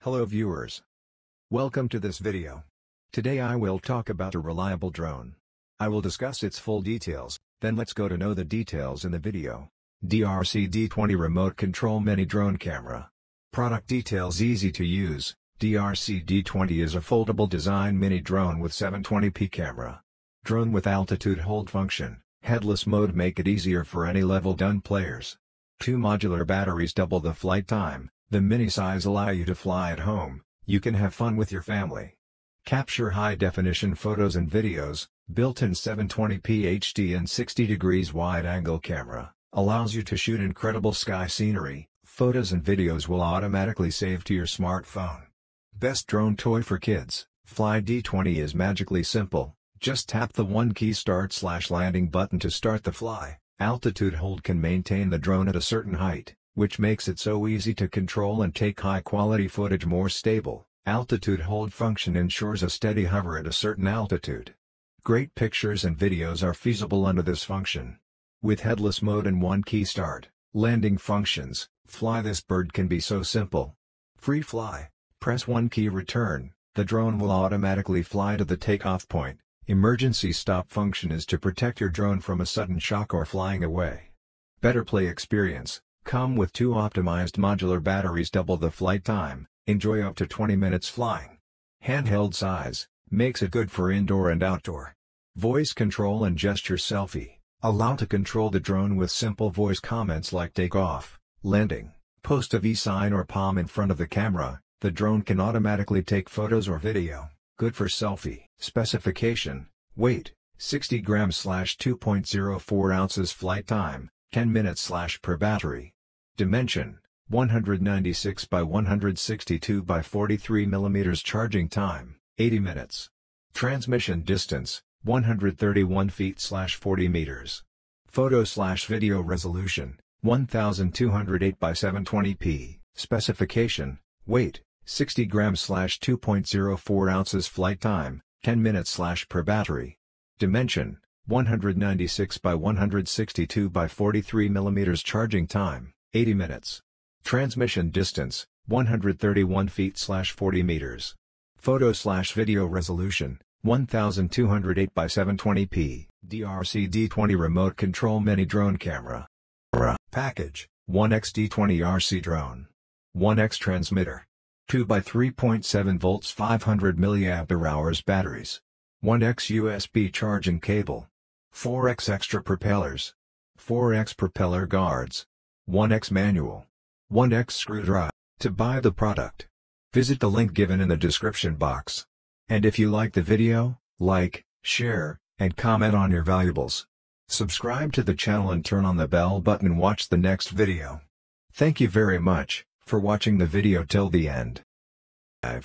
Hello viewers. Welcome to this video. Today I will talk about a reliable drone. I will discuss its full details, then let's go to know the details in the video. DEERC D20 Remote Control Mini Drone Camera. Product details: easy to use. DEERC D20 is a foldable design mini drone with 720p camera. Drone with altitude hold function, headless mode make it easier for any level done players. 2 modular batteries double the flight time. The mini size allow you to fly at home, you can have fun with your family. Capture high-definition photos and videos, built-in 720p HD and 60 degrees wide-angle camera, allows you to shoot incredible sky scenery. Photos and videos will automatically save to your smartphone. Best drone toy for kids. Fly D20 is magically simple, just tap the 1-key start/landing button to start the fly. Altitude hold can maintain the drone at a certain height, which makes it so easy to control and take high-quality footage more stable. Altitude hold function ensures a steady hover at a certain altitude. Great pictures and videos are feasible under this function. With headless mode and 1-key start, landing functions, fly this bird can be so simple. Free fly, press 1-key return, the drone will automatically fly to the takeoff point. Emergency stop function is to protect your drone from a sudden shock or flying away. Better play experience. Come with 2 optimized modular batteries double the flight time, enjoy up to 20 minutes flying. Handheld size, makes it good for indoor and outdoor. Voice control and gesture selfie, allow to control the drone with simple voice comments like take off, landing, post a V sign or palm in front of the camera, the drone can automatically take photos or video, good for selfie. Specification, weight, 60 grams/2.04 ounces flight time, 10 minutes per battery. Dimension, 196 by 162 by 43 mm. Charging time, 80 minutes. Transmission distance, 131 feet/40 meters. Photo/video resolution, 1208 by 720p. Specification, weight, 60 grams/2.04 ounces flight time, 10 minutes per battery. Dimension, 196 by 162 by 43 mm. Charging time, 80 minutes. Transmission distance, 131 feet/40 meters. Photo/video resolution, 1208 by 720p. DEERC D20 Remote Control Mini Drone Camera. Package, 1X D20 RC Drone. 1X Transmitter. 2 by 3.7 volts 500 mAh batteries. 1X USB charging cable. 4X extra propellers. 4X propeller guards. 1X manual. 1X screwdriver. To buy the product, visit the link given in the description box. And if you like the video, like, share, and comment on your valuables. Subscribe to the channel and turn on the bell button and watch the next video. Thank you very much for watching the video till the end.